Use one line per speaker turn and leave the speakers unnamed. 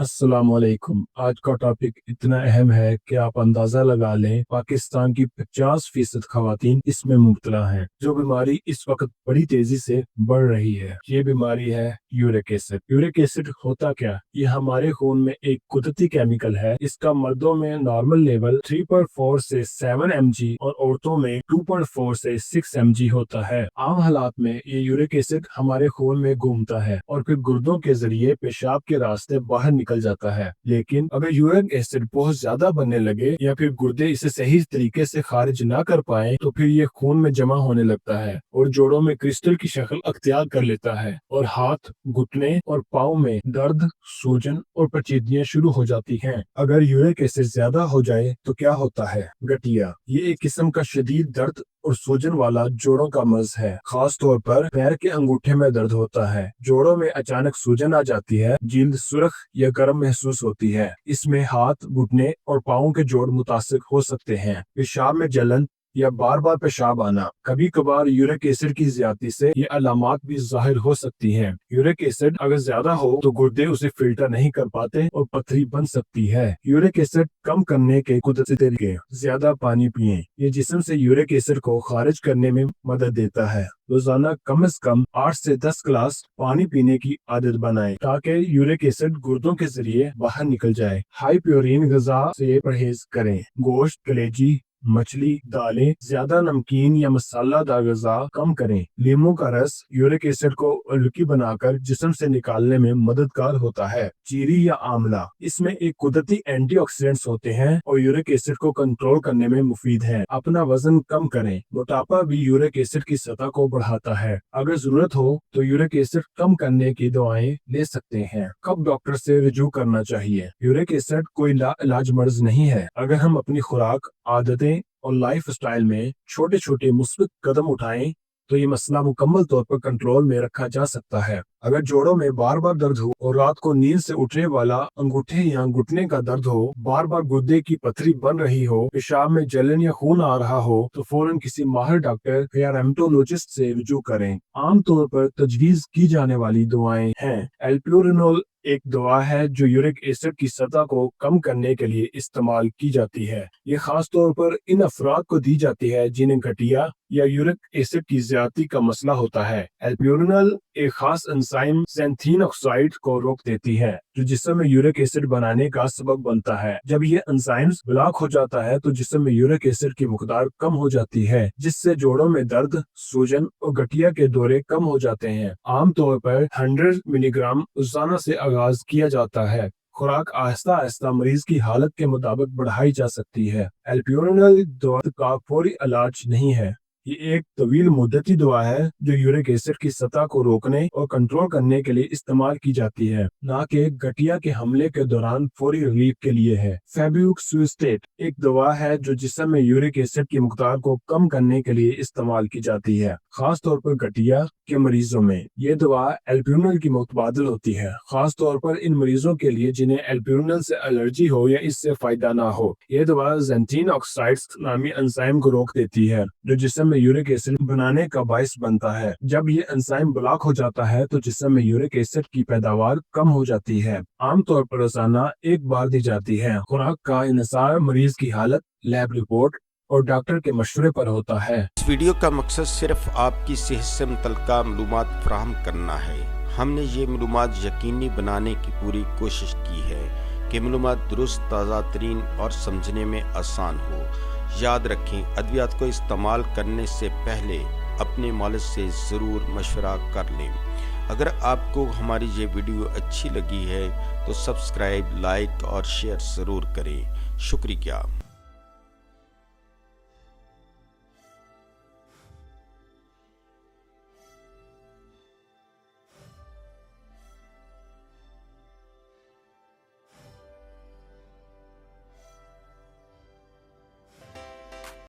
अस्सलाम वालेकुम। आज का टॉपिक इतना अहम है कि आप अंदाजा लगा लें, पाकिस्तान की 50% खवातीन इसमें मुब्तला हैं। जो बीमारी इस वक्त बड़ी तेजी से बढ़ रही है, ये बीमारी है यूरिक एसिड। यूरिक एसिड होता क्या? ये हमारे खून में एक कुदरती केमिकल है। इसका मर्दों में नॉर्मल लेवल 3.4 से 7 mg और औरतों में 2.4 से 6 mg होता है। आम हालात में ये यूरिक एसिड हमारे खून में घूमता है और फिर गुर्दों के जरिए पेशाब के रास्ते बाहर निकल जाता है। लेकिन अगर यूरिक एसिड बहुत ज्यादा बनने लगे या फिर गुर्दे इसे सही तरीके से खारिज ना कर पाए तो फिर ये खून में जमा होने लगता है और जोड़ों में क्रिस्टल की शक्ल अख्तियार कर लेता है और हाथ, घुटने और पाँव में दर्द, सूजन और पेचीदगियां शुरू हो जाती हैं। अगर यूरिक एसिड ज्यादा हो जाए तो क्या होता है? गठिया। ये एक किस्म का शदीद दर्द और सूजन वाला जोड़ों का मर्ज है। खास तौर पर पैर के अंगूठे में दर्द होता है। जोड़ों में अचानक सूजन आ जाती है। जिल्द सुर्ख या गर्म महसूस होती है। इसमें हाथ, घुटने और पाँव के जोड़ मुतासिर हो सकते हैं। पेशाब में जलन या बार बार पेशाब आना। कभी कभार यूरिक एसिड की ज्यादती से ये अलामात भी जाहिर हो सकती हैं। यूरिक एसिड अगर ज्यादा हो तो गुर्दे उसे फिल्टर नहीं कर पाते और पथरी बन सकती है। यूरिक एसिड कम करने के कुदरती तरीके: ज्यादा पानी पिएं। ये जिस्म से यूरिक एसिड को खारिज करने में मदद देता है। रोजाना कम से कम 8 से 10 गिलास पानी पीने की आदत बनाएं ताकि यूरिक एसिड गुर्दों के जरिए बाहर निकल जाए। हाई प्योरीन ग़िज़ा से परहेज करें। गोश्त, कलेजी, मछली, दालें, ज्यादा नमकीन या मसालेदार ग़िज़ा कम करें। लीमू का रस यूरिक एसिड को हल्की बनाकर जिस्म से निकालने में मददगार होता है। चीरी या आंवला, इसमें एक कुदरती एंटीऑक्सीडेंट्स होते हैं और यूरिक एसिड को कंट्रोल करने में मुफीद है। अपना वजन कम करें। मोटापा भी यूरिक एसिड की सतह को बढ़ाता है। अगर जरूरत हो तो यूरिक एसिड कम करने की दवाएं ले सकते हैं। कब डॉक्टर से रुजू करना चाहिए? यूरिक एसिड कोई इलाज मर्ज नहीं है। अगर हम अपनी खुराक, आदतें और लाइफ स्टाइल में छोटे छोटे मुस्बित कदम उठाएं तो ये मसला मुकम्मल तौर पर कंट्रोल में रखा जा सकता है। अगर जोड़ों में बार बार दर्द हो और रात को नींद से उठने वाला अंगूठे या घुटने का दर्द हो, बार बार गुर्दे की पथरी बन रही हो, पेशाब में जलन या खून आ रहा हो तो फौरन किसी माहिर डॉक्टर या रेमेटोलॉजिस्ट से रुजू करें। आमतौर पर तजवीज की जाने वाली दवाएं हैं: एल्प्यूरिनोल एक दवा है जो यूरिक एसिड की सतह को कम करने के लिए इस्तेमाल की जाती है। ये खास तौर पर इन अफराद को दी जाती है जिन्हें गठिया या यूरिक एसिड की ज्यादती का मसला होता है। एल्प्यूरिनोल एक खास एंजाइम ज़ैंथीन ऑक्साइड को रोक देती है जो जिस्म में यूरिक एसिड बनाने का सबब बनता है। जब ये एंजाइम ब्लॉक हो जाता है तो जिस्म में यूरिक एसिड की मकदार कम हो जाती है, जिससे जोड़ों में दर्द, सूजन और गठिया के दौरे कम हो जाते हैं। आमतौर पर 100 मिलीग्राम रोजाना से आगाज किया जाता है। खुराक आहिस्ता आहिस्ता मरीज की हालत के मुताबिक बढ़ाई जा सकती है। एल्प्यूरिनोल दवा का फौरी इलाज नहीं है। ये एक तवील मुद्दती दवा है जो यूरिक एसिड की सतह को रोकने और कंट्रोल करने के लिए इस्तेमाल की जाती है, न कि गठिया के हमले के दौरान फौरी रिलीफ के लिए है। फेब्यूक्सिस्टेट एक दवा है जो जिस्म में यूरिक एसिड की मकदार को कम करने के लिए इस्तेमाल की जाती है, खास तौर पर गठिया के मरीजों में। ये दवा एल्प्यूरिनोल की मुतबादिल होती है, खास तौर पर इन मरीजों के लिए जिन्हें एल्प्यूरिनोल से एलर्जी हो या इससे फायदा ना हो। ये दवा ज़ैंथीन ऑक्साइड्स नामी एंजाइम को रोक देती है जो जिस्म में यूरिक एसिड बनाने का बायस बनता है। जब ये एंजाइम ब्लॉक हो जाता है तो जिस्म में यूरिक एसिड की पैदावार कम हो जाती है। आमतौर पर रोजाना एक बार दी जाती है। खुराक का इन्हिसार मरीज की हालत, लैब रिपोर्ट और डॉक्टर के मशवरे पर होता है।
इस वीडियो का मकसद सिर्फ आपकी सेहत से मुतल्लिका मालूमात फराहम करना है। हमने ये मालूमात यकीनी बनाने की पूरी कोशिश की है कि मालूमात दुरुस्त, ताज़ा तरीन और समझने में आसान हो। याद रखें, अद्वियात को इस्तेमाल करने से पहले अपने मालिज से ज़रूर मशवरा कर लें। अगर आपको हमारी ये वीडियो अच्छी लगी है तो सब्सक्राइब, लाइक और शेयर ज़रूर करें। शुक्रिया।